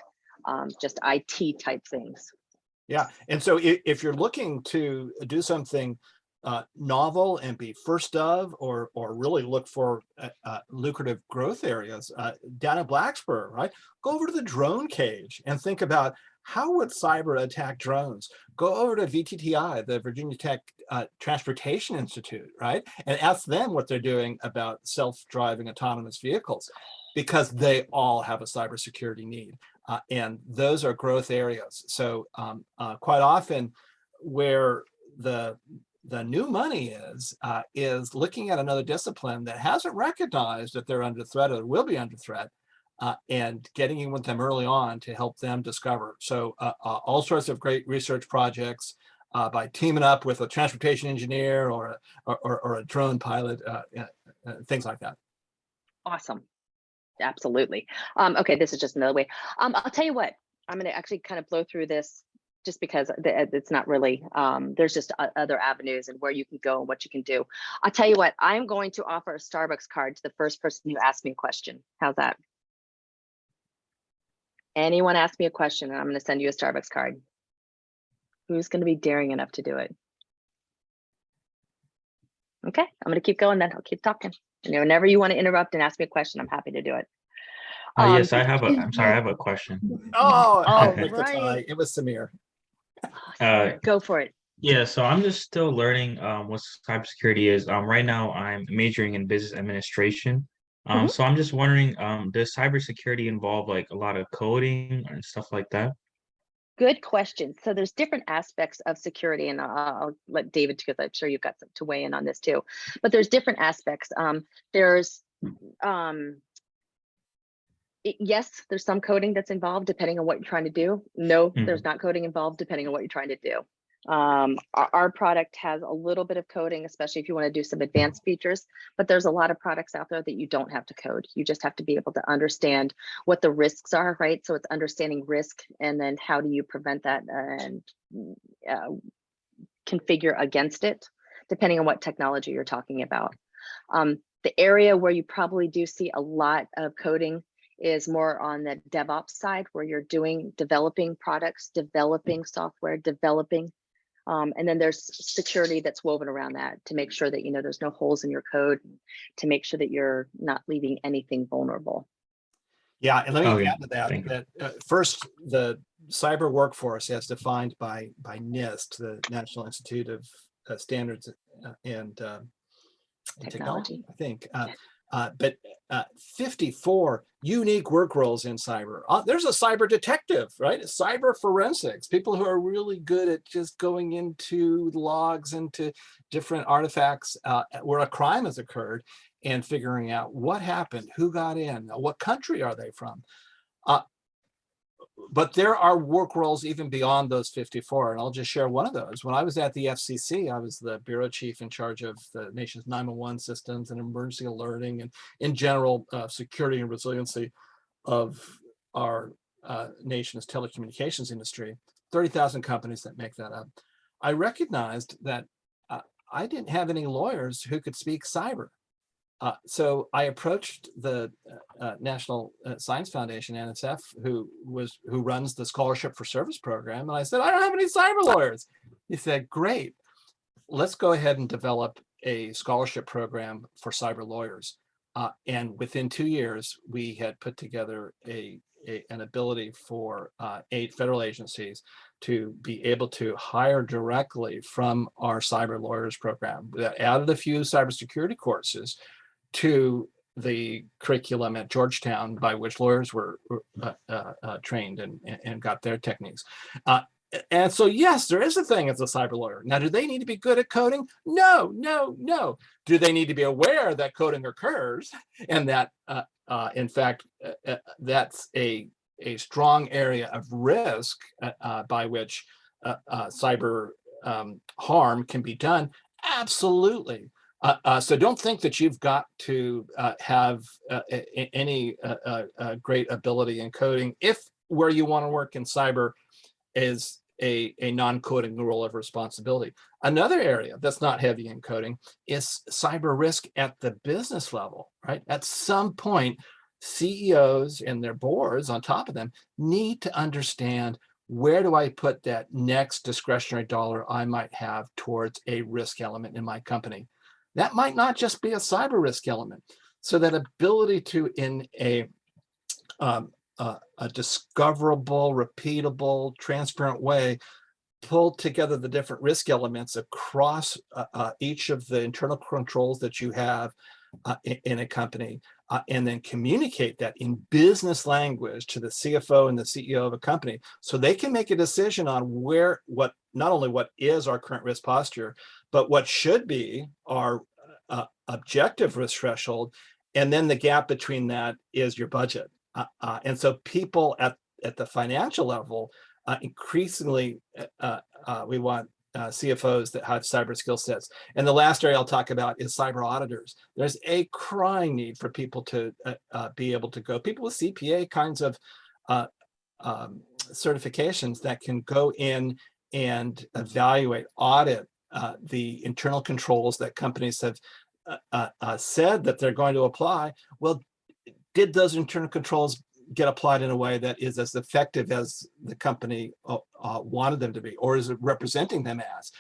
just IT type things. Yeah, and so if you're looking to do something novel and be first of, or really look for lucrative growth areas down at Blacksburg, right? Go over to the drone cage and think about how would cyber attack drones. Go over to VTTI, the Virginia Tech Transportation Institute, right? And ask them what they're doing about self-driving autonomous vehicles, because they all have a cybersecurity need. And those are growth areas. So quite often where the new money is looking at another discipline that hasn't recognized that they're under threat or will be under threat, and getting in with them early on to help them discover. So all sorts of great research projects by teaming up with a transportation engineer or a drone pilot, things like that. Awesome. Absolutely. Okay, this is just another way. I'll tell you what, I'm going to actually kind of blow through this just because it's not really, there's just other avenues and where you can go and what you can do. I'll tell you what, I'm going to offer a Starbucks card to the first person who asks me a question. How's that? Anyone ask me a question and I'm going to send you a Starbucks card. Who's going to be daring enough to do it? Okay, I'm going to keep going then. I'll keep talking. And whenever you want to interrupt and ask me a question, I'm happy to do it. Yes, I'm sorry, I have a question. Oh, All break the tie. right. It was Samir. Go for it. Yeah, so I'm just still learning what cybersecurity is. Right now I'm majoring in business administration. Mhm. So I'm just wondering, does cybersecurity involve like a lot of coding and stuff like that? Good question. So there's different aspects of security, and I'll let David, because I'm sure you've got some to weigh in on this too. But there's different aspects. Yes, there's some coding that's involved depending on what you're trying to do. No, there's not coding involved depending on what you're trying to do. Our product has a little bit of coding, especially if you want to do some advanced features, but there's a lot of products out there that you don't have to code. You just have to be able to understand what the risks are, right? So it's understanding risk, and then how do you prevent that and configure against it, depending on what technology you're talking about. The area where you probably do see a lot of coding is more on the DevOps side, where you're developing products, developing software, developing. And then there's security that's woven around that to make sure that, there's no holes in your code, to make sure that you're not leaving anything vulnerable. Yeah, and let me Okay, add to that, thank you. first, the cyber workforce as defined by NIST, the National Institute of Standards and Technology, I think. But 54 unique work roles in cyber. There's a cyber detective, right? Cyber forensics, people who are really good at just going into logs, into different artifacts where a crime has occurred and figuring out what happened, who got in, what country are they from. but there are work roles even beyond those 54, and I'll just share one of those. When I was at the FCC, I was the bureau chief in charge of the nation's 911 systems and emergency alerting, and in general, security and resiliency of our nation's telecommunications industry. 30,000 companies that make that up. I recognized that I didn't have any lawyers who could speak cyber. So I approached the National Science Foundation, NSF, who runs the Scholarship for Service program, and I said, I don't have any cyber lawyers. He said, great, let's go ahead and develop a scholarship program for cyber lawyers. And within 2 years, we had put together an ability for 8 federal agencies to be able to hire directly from our cyber lawyers program. That added a few cybersecurity courses to the curriculum at Georgetown, by which lawyers were trained and got their techniques. And so, yes, there is a thing as a cyber lawyer. Now, do they need to be good at coding? No, no, no. Do they need to be aware that coding occurs and that, in fact, that's a strong area of risk by which cyber harm can be done? Absolutely. So don't think that you've got to have any great ability in coding if where you want to work in cyber is a non-coding role of responsibility. Another area that's not heavy in coding is cyber risk at the business level, right? At some point, CEOs and their boards on top of them need to understand, where do I put that next discretionary dollar I might have towards a risk element in my company? That might not just be a cyber risk element. So that ability to, in a discoverable, repeatable, transparent way, pull together the different risk elements across each of the internal controls that you have in a company, and then communicate that in business language to the CFO and the CEO of a company, so they can make a decision on not only what is our current risk posture, but what should be our objective risk threshold. And then the gap between that is your budget. And so people at the financial level, increasingly, we want CFOs that have cyber skill sets. And the last area I'll talk about is cyber auditors. There's a crying need for people to be able to go, people with CPA kinds of certifications that can go in and evaluate, audit the internal controls that companies have said that they're going to apply. Well, did those internal controls get applied in a way that is as effective as the company wanted them to be, or is it representing them as?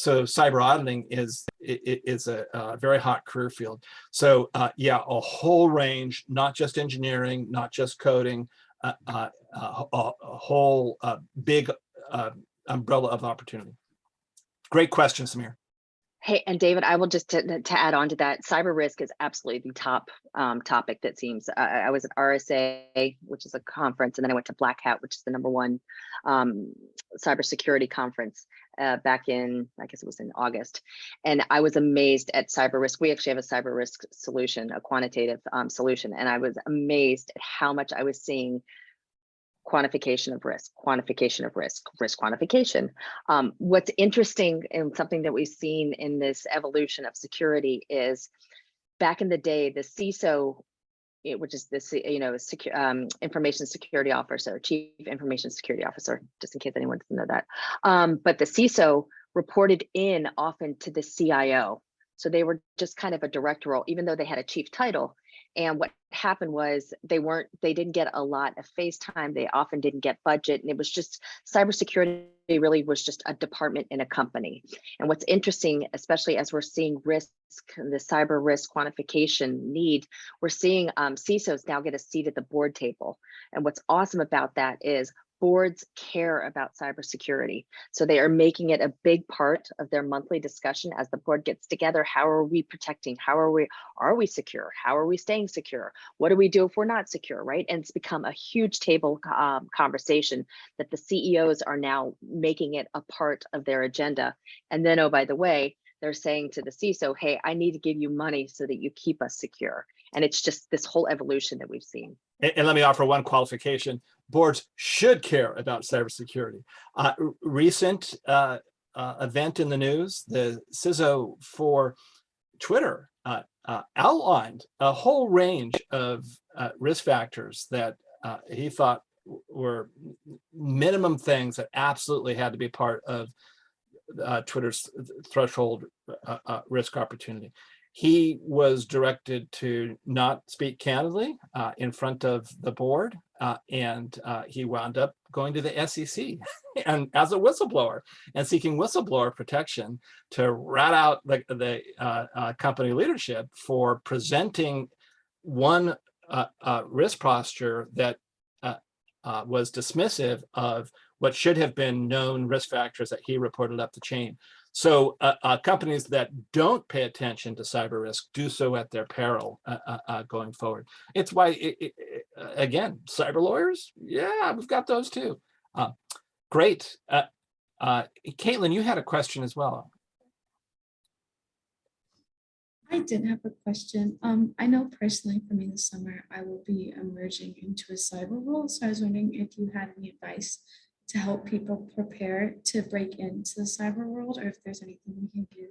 So cyber auditing is a very hot career field. So yeah, a whole range, not just engineering, not just coding, a whole big umbrella of opportunity. Great question, Samir. Hey, and David, I will just to add on to that, cyber risk is absolutely the top topic that seems. I was at RSA, which is a conference, and then I went to Black Hat, which is the #1 cybersecurity conference back in, I guess it was in August. And I was amazed at cyber risk. We actually have a cyber risk solution, a quantitative solution. And I was amazed at how much I was seeing quantification of risk, risk quantification. What's interesting and something that we've seen in this evolution of security is, back in the day, the CISO, which is this, information security officer, chief information security officer, just in case anyone doesn't know that. But the CISO reported in often to the CIO. So they were just kind of a direct role, even though they had a chief title. And what happened was they didn't get a lot of face time. They often didn't get budget. And it was just, cybersecurity really was just a department in a company. And what's interesting, especially as we're seeing risk, the cyber risk quantification need, we're seeing CISOs now get a seat at the board table. And what's awesome about that is boards care about cybersecurity. So they are making it a big part of their monthly discussion as the board gets together. How are we protecting? Are we secure? How are we staying secure? What do we do if we're not secure, right? And it's become a huge table conversation that the CEOs are now making it a part of their agenda. And then, oh, by the way, they're saying to the CISO, hey, I need to give you money so that you keep us secure. And it's just this whole evolution that we've seen. And let me offer one qualification. Boards should care about cybersecurity. Recent event in the news, the CISO for Twitter outlined a whole range of risk factors that he thought were minimum things that absolutely had to be part of Twitter's threshold risk opportunity. He was directed to not speak candidly in front of the board, and he wound up going to the SEC and as a whistleblower and seeking whistleblower protection to rat out the company leadership for presenting one risk posture that was dismissive of what should have been known risk factors that he reported up the chain. So companies that don't pay attention to cyber risk do so at their peril going forward. It's why, again, cyber lawyers, yeah, we've got those too. Great. Caitlin, you had a question as well. I did have a question. I know personally for me this summer, I will be emerging into a cyber role. So I was wondering if you had any advice to help people prepare to break into the cyber world, or if there's anything we can do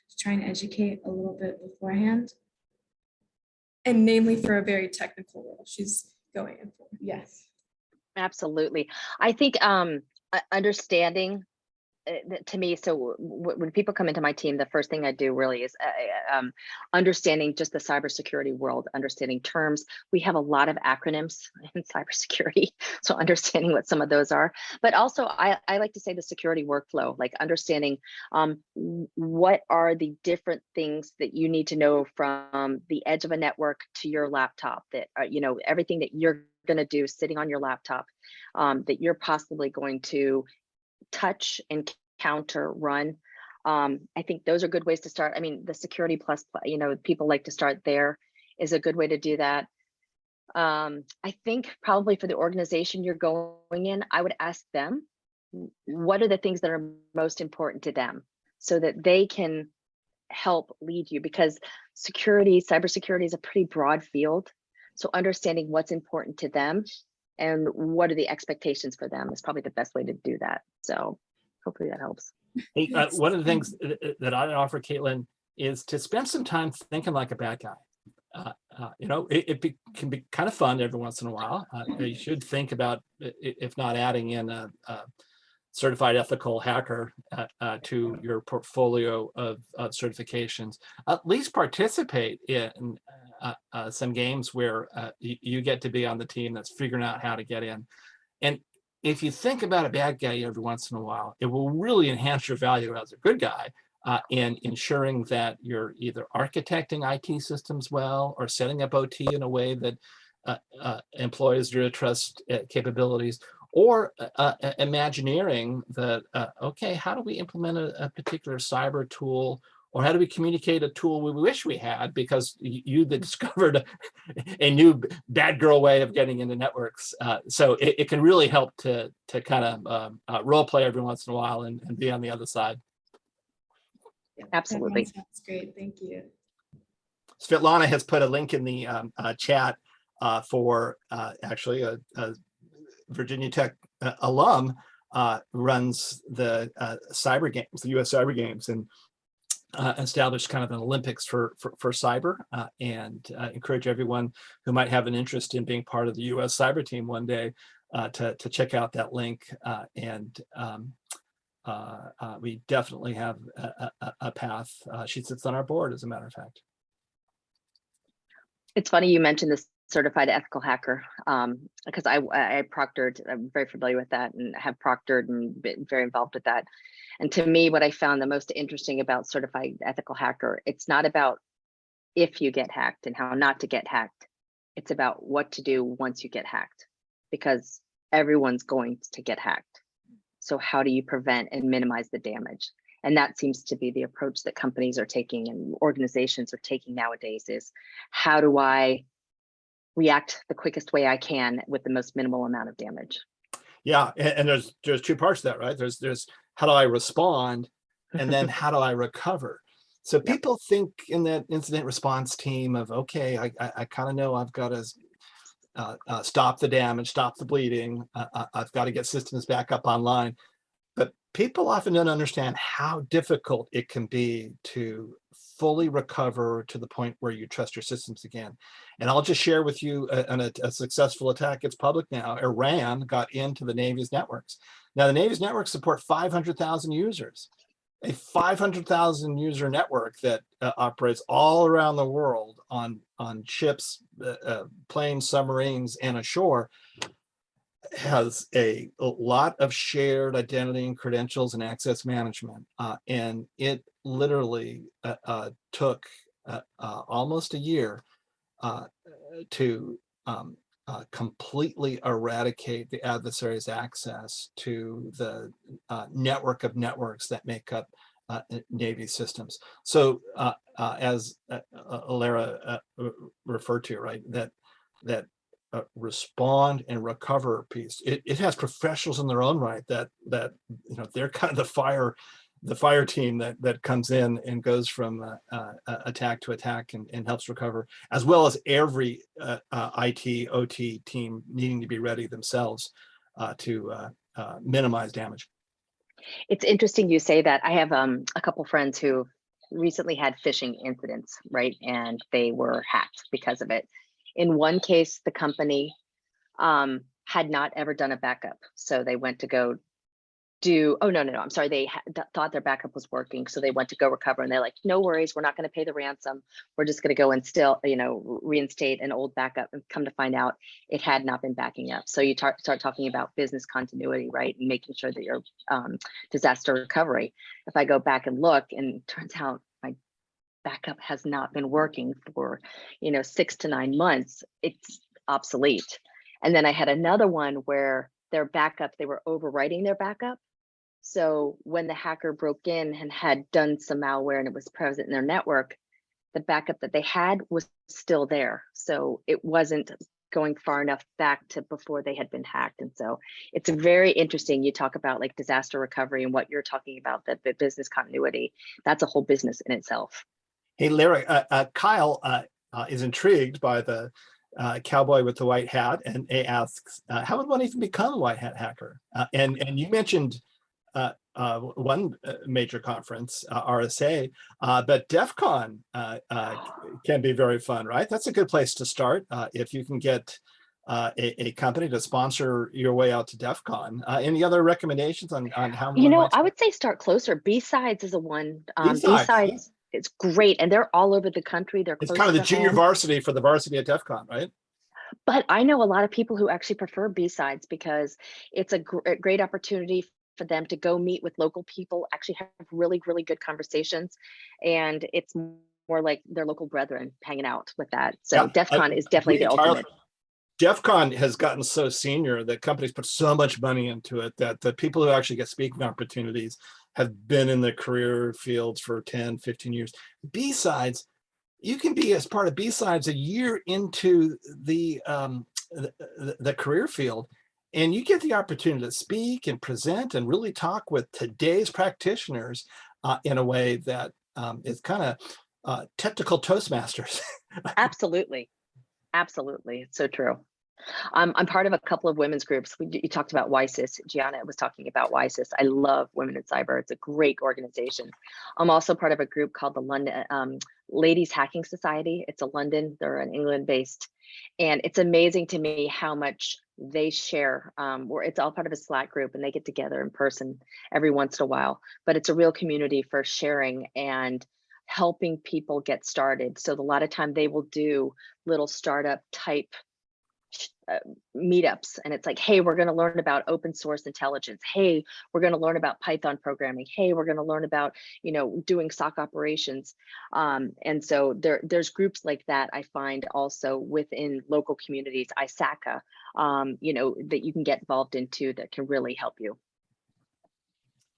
to try and educate a little bit beforehand. And namely for a very technical role she's going in for. Yes. Absolutely. I think understanding to me, so when people come into my team, the first thing I do really is understanding just the cybersecurity world, understanding terms. We have a lot of acronyms in cybersecurity, so understanding what some of those are. But also, I like to say the security workflow, like understanding what are the different things that you need to know from the edge of a network to your laptop, that everything that you're going to do sitting on your laptop, that you're possibly going to touch, encounter, run. I think those are good ways to start. I mean, the security plus, people like to start there is a good way to do that. I think probably for the organization you're going in, I would ask them, what are the things that are most important to them so that they can help lead you, because cybersecurity is a pretty broad field. So understanding what's important to them and what are the expectations for them is probably the best way to do that. So hopefully that helps. Hey, one of the things that I offer, Caitlin, is to spend some time thinking like a bad guy. It can be kind of fun every once in a while. You should think about, if not adding in a certified ethical hacker to your portfolio of certifications, at least participate in some games where you get to be on the team that's figuring out how to get in. And if you think about a bad guy every once in a while, it will really enhance your value as a good guy in ensuring that you're either architecting IT systems well or setting up OT in a way that employs zero trust capabilities, or imagineering that, okay, how do we implement a particular cyber tool, or how do we communicate a tool we wish we had because you discovered a new bad girl way of getting into networks. So it can really help to kind of role play every once in a while and be on the other side. Absolutely. That sounds great. Thank you. Svetlana has put a link in the chat for actually a Virginia Tech alum runs the cyber games, the US cyber games, and established kind of an Olympics for cyber, and encourage everyone who might have an interest in being part of the US cyber team one day to check out that link. We definitely have a path. She sits on our board, as a matter of fact. It's funny you mentioned this certified ethical hacker, because I proctored. I'm very familiar with that and have proctored and been very involved with that. And to me, what I found the most interesting about certified ethical hacker, it's not about if you get hacked and how not to get hacked. It's about what to do once you get hacked, because everyone's going to get hacked. So how do you prevent and minimize the damage? And that seems to be the approach that companies are taking and organizations are taking nowadays, is how do I react the quickest way I can with the most minimal amount of damage? Yeah, and there's two parts to that, right? There's how do I respond, and then how do I recover? So people think in that incident response team of, okay, I kind of know I've got to stop the damage, stop the bleeding. I've got to get systems back up online. But people often don't understand how difficult it can be to fully recover to the point where you trust your systems again. And I'll just share with you a successful attack. It's public now. Iran got into the Navy's networks. Now, the Navy's networks support 500,000 users. A 500,000 user network that operates all around the world on ships, planes, submarines, and ashore, has a lot of shared identity and credentials and access management. And it literally took almost a year to completely eradicate the adversary's access to the network of networks that make up Navy systems. So as Lara referred to, right, that respond and recover piece, it has professionals in their own right that they're kind of the fire team that comes in and goes from attack to attack and helps recover, as well as every IT, OT team needing to be ready themselves to minimize damage. It's interesting you say that. I have a couple friends who recently had phishing incidents, right? And they were hacked because of it. In one case, the company had not ever done a backup. So they went to go do, oh, no, I'm sorry. They thought their backup was working. So they went to go recover and they're like, no worries, we're not going to pay the ransom. We're just going to go and still, reinstate an old backup, and come to find out it had not been backing up. So you start talking about business continuity, right? And making sure that your disaster recovery. If I go back and look, and it turns out my backup has not been working for 6 to 9 months, it's obsolete. And then I had another one where their backup, they were overwriting their backup. So when the hacker broke in and had done some malware and it was present in their network, the backup that they had was still there. So it wasn't going far enough back to before they had been hacked. And so it's very interesting. You talk about like disaster recovery and what you're talking about, the business continuity. That's a whole business in itself. Hey, Lara, Kyle is intrigued by the cowboy with the white hat, and asks, how would one even become a white hat hacker? And you mentioned one major conference, RSA, but DEF CON can be very fun, right? That's a good place to start if you can get a company to sponsor your way out to DEF CON. Any other recommendations on how? I would say start closer. B-Sides is a one. B-Sides, B-Sides, it's great, and they're all over the country. They're it's close kind of the to junior home. varsity for the varsity at DEF CON, right? But I know a lot of people who actually prefer B-Sides because it's a great opportunity for them to go meet with local people, actually have really, really good conversations. And it's more like their local brethren hanging out with that. So Yeah, DEF CON is definitely the ultimate. DEF CON has gotten so senior that companies put so much money into it that the people who actually get speaking opportunities have been in the career fields for 10, 15 years. B-Sides, you can be as part of B-Sides a year into the career field, and you get the opportunity to speak and present and really talk with today's practitioners in a way that is kind of technical Toastmasters. Absolutely. Absolutely. It's so true. I'm part of a couple of women's groups. You talked about WISIS. Gianna was talking about WISIS. I love Women in Cyber. It's a great organization. I'm also part of a group called the London Ladies Hacking Society. It's a London, they're an England based. And it's amazing to me how much they share, where it's all part of a Slack group and they get together in person every once in a while. But it's a real community for sharing and helping people get started. So a lot of time they will do little startup type meetups, and it's like, hey, we're going to learn about open source intelligence. Hey, we're going to learn about Python programming. Hey, we're going to learn about doing SOC operations. And so there's groups like that. I find also within local communities, ISACA, that you can get involved into that can really help you.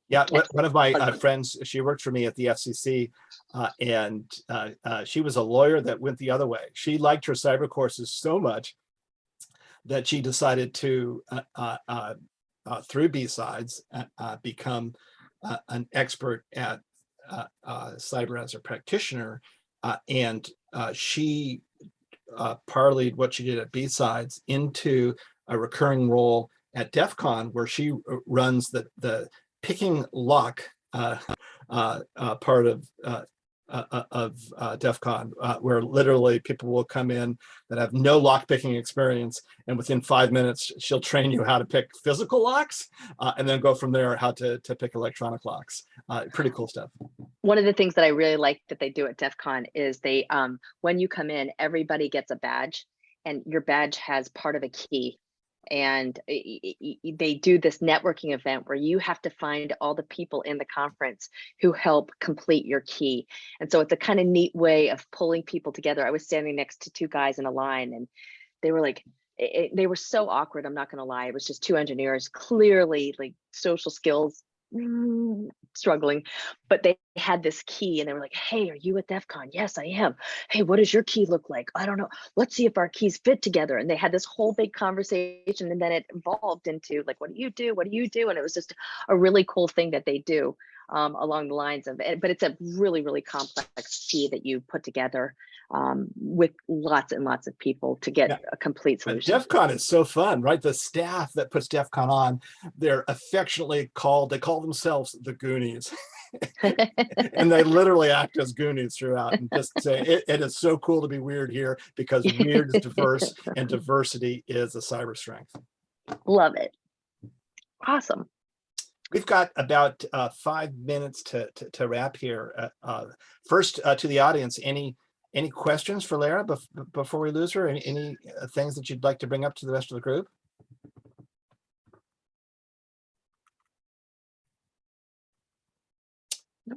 Yeah, one of my friends, she worked for me at the FCC, and she was a lawyer that went the other way. She liked her cyber courses so much that she decided to, through B-Sides, become an expert at cyber as a practitioner. And she parlayed what she did at B-Sides into a recurring role at DEF CON, where she runs the picking lock part of DEF CON, where literally people will come in that have no lock picking experience, and within 5 minutes she'll train you how to pick physical locks, and then go from there how to pick electronic locks. Pretty cool stuff. One of the things that I really like that they do at DEF CON is they, when you come in, everybody gets a badge, and your badge has part of a key. And they do this networking event where you have to find all the people in the conference who help complete your key. And so it's a kind of neat way of pulling people together. I was standing next to two guys in a line, and they were like, they were so awkward. I'm not going to lie. It was just two engineers, clearly like social skills struggling, but they had this key, and they were like, hey, are you at DEF CON? Yes, I am. Hey, what does your key look like? I don't know. Let's see if our keys fit together. And they had this whole big conversation, and then it evolved into like, what do you do? What do you do? And it was just a really cool thing that they do along the lines of it. But it's a really, really complex key that you put together with lots and lots of people to get a complete solution. DEF CON is so fun, right? The staff that puts DEF CON on, they're affectionately called, they call themselves the Goonies. And they literally act as Goonies throughout, and just say it is so cool to be weird here, because weird is diverse and diversity is a cyber strength. Love it. Awesome. We've got about 5 minutes to wrap here. First, to the audience, any questions for Lara before we lose her? Any things that you'd like to bring up to the rest of the group?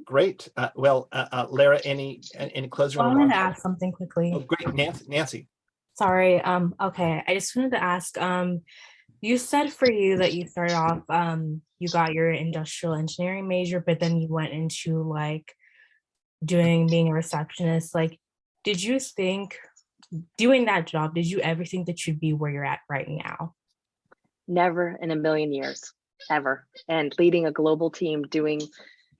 Great. Well, Lara, any closing I remarks? wanted to ask something quickly. Oh, great, Nancy. Sorry. Okay. I just wanted to ask, you said for you that you started off, you got your industrial engineering major, but then you went into like being a receptionist. Like, did you think doing that job, did you ever think that you'd be where you're at right now? Never in a million years, ever. And leading a global team,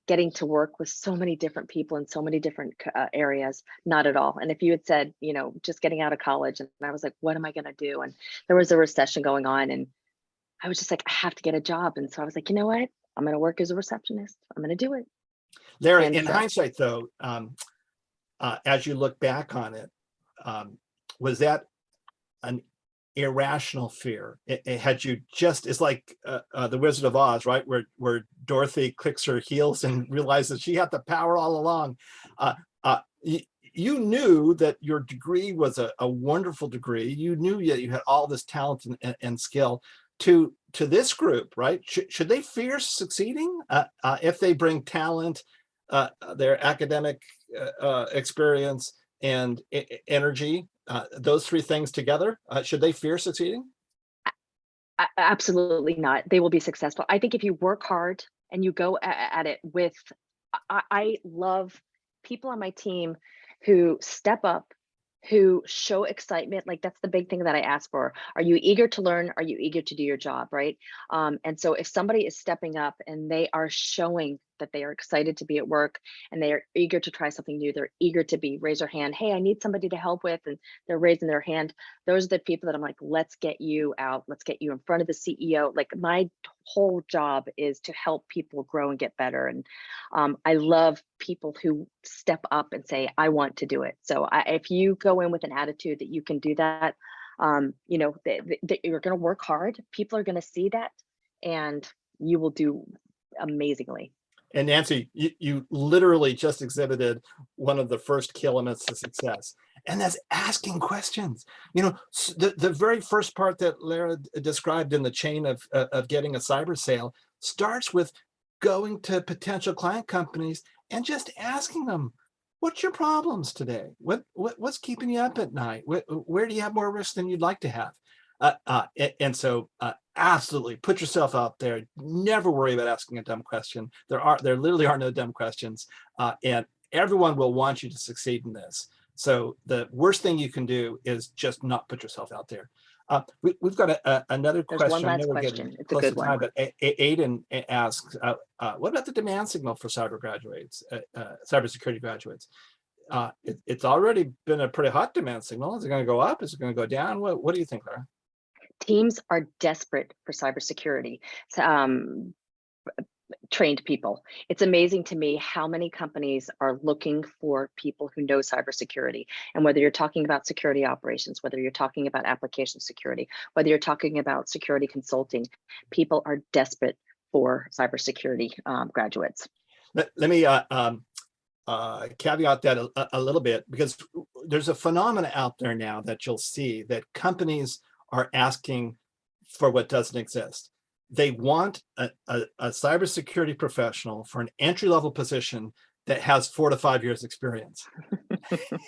getting to work with so many different people in so many different areas, not at all. And if you had said, just getting out of college, and I was like, what am I going to do? And there was a recession going on, and I was just like, I have to get a job. And so I was like, you know what? I'm going to work as a receptionist. I'm going to do it. Lara, And in so- hindsight, though, as you look back on it, was that an irrational fear? It had you just, it's like the Wizard of Oz, right? Where Dorothy clicks her heels and realizes she had the power all along. You knew that your degree was a wonderful degree. You knew that you had all this talent and skill. To this group, right? Should they fear succeeding if they bring talent, their academic experience, and energy, those three things together? Should they fear succeeding? Absolutely not. They will be successful. I think if you work hard and you go at it with, I love people on my team who step up, who show excitement. Like, that's the big thing that I ask for. Are you eager to learn? Are you eager to do your job, right? And so if somebody is stepping up and they are showing that they are excited to be at work, and they are eager to try something new, they're eager to raise their hand, hey, I need somebody to help with, and they're raising their hand, those are the people that I'm like, let's get you out, let's get you in front of the CEO. Like, my whole job is to help people grow and get better. And I love people who step up and say, I want to do it. So if you go in with an attitude that you can do that, you're going to work hard, people are going to see that, and you will do amazingly. And Nancy, you literally just exhibited one of the first key elements to success, and that's asking questions. The very first part that Lara described in the chain of getting a cyber sale starts with going to potential client companies and just asking them, what's your problems today? What's keeping you up at night? Where do you have more risk than you'd like to have? And so absolutely put yourself out there. Never worry about asking a dumb question. There literally are no dumb questions, and everyone will want you to succeed in this. So the worst thing you can do is just not put yourself out there. We've got another There's question. one I last know we're question. getting It's a close good to time, one. but Aiden asks, what about the demand signal for cybersecurity graduates? it's already been a pretty hot demand signal. Is it going to go up? Is it going to go down? What do you think, Lara? Teams are desperate for cybersecurity. Trained people. It's amazing to me how many companies are looking for people who know cybersecurity. And whether you're talking about security operations, whether you're talking about application security, whether you're talking about security consulting, people are desperate for cybersecurity graduates. Let me caveat that a little bit, because there's a phenomena out there now that you'll see that companies are asking for what doesn't exist. They want a cybersecurity professional for an entry-level position that has 4 to 5 years experience.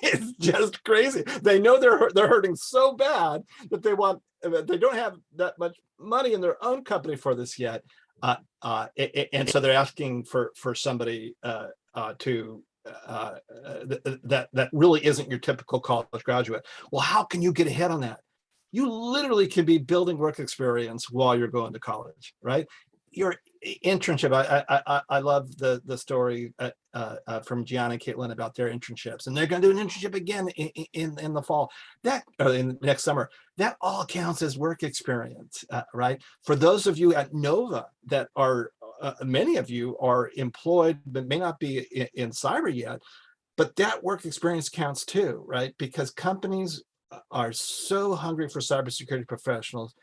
It's just crazy. They know they're hurting so bad that they don't have that much money in their own company for this yet, and so they're asking for somebody that really isn't your typical college graduate. Well, how can you get ahead on that? You literally can be building work experience while you're going to college, right? Your internship. I love the story from Gianna and Caitlin about their internships, and they're going to do an internship again in the fall, in next summer. That all counts as work experience, right? For those of you at Nova that are, many of you are employed but may not be in cyber yet, but that work experience counts too, right? Because companies are so hungry for cybersecurity professionals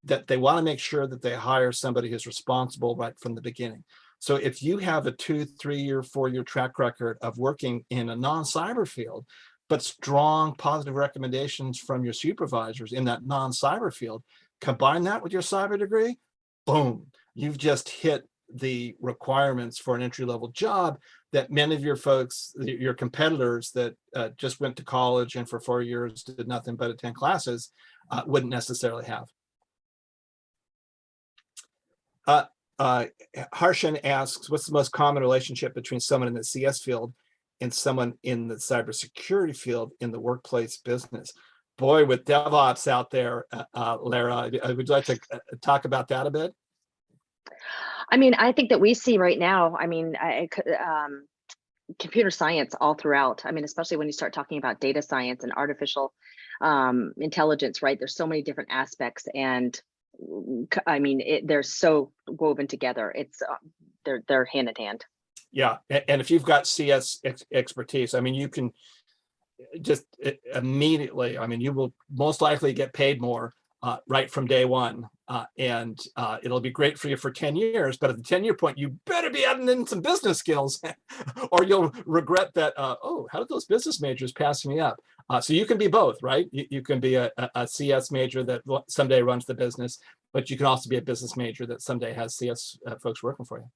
that they want to make sure that they hire somebody who's responsible right from the beginning. So if you have a 2, 3 year, 4 year track record of working in a non-cyber field, but strong positive recommendations from your supervisors in that non-cyber field, combine that with your cyber degree, boom, you've just hit the requirements for an entry-level job that many of your folks, your competitors that just went to college and for 4 years did nothing but attend classes, wouldn't necessarily have. Harshan asks, what's the most common relationship between someone in the CS field and someone in the cybersecurity field in the workplace business? Boy, with DevOps out there, Lara, would you like to talk about that a bit? I mean, I think that we see right now, computer science all throughout. I mean, especially when you start talking about data science and artificial intelligence, right? There's so many different aspects, and I mean, they're so woven together. It's they're hand in hand. Yeah, and if you've got CS expertise, I mean, you can just immediately, I mean, you will most likely get paid more right from day one. And it'll be great for you for 10 years, but at the 10-year point, you better be adding in some business skills or you'll regret that, oh, how did those business majors pass me up? So you can be both, right? You can be a CS major that someday runs the business, but you can also be a business major that someday has CS folks working for you.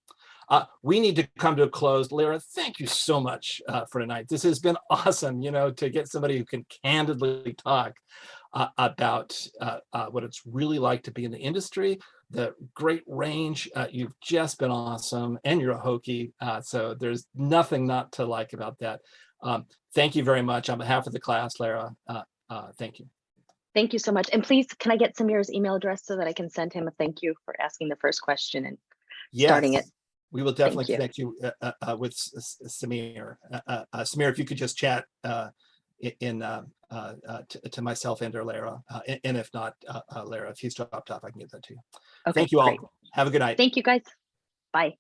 We need to come to a close. Lara, thank you so much for tonight. This has been awesome, you know, to get somebody who can candidly talk about what it's really like to be in the industry, the great range. You've just been awesome, and you're a Hokie, so there's nothing not to like about that. Thank you very much on behalf of the class, Lara. Thank you. Thank you so much. And please, can I get Samir's email address so that I can send him a thank you for asking the first question and starting it? We will definitely connect you with Samir. Samir, if you could just chat to myself and or Lara, and if not, Lara, if he's dropped off, I can get that to you. Okay, thank you all. Great. Have a good night. Thank you, guys. Bye.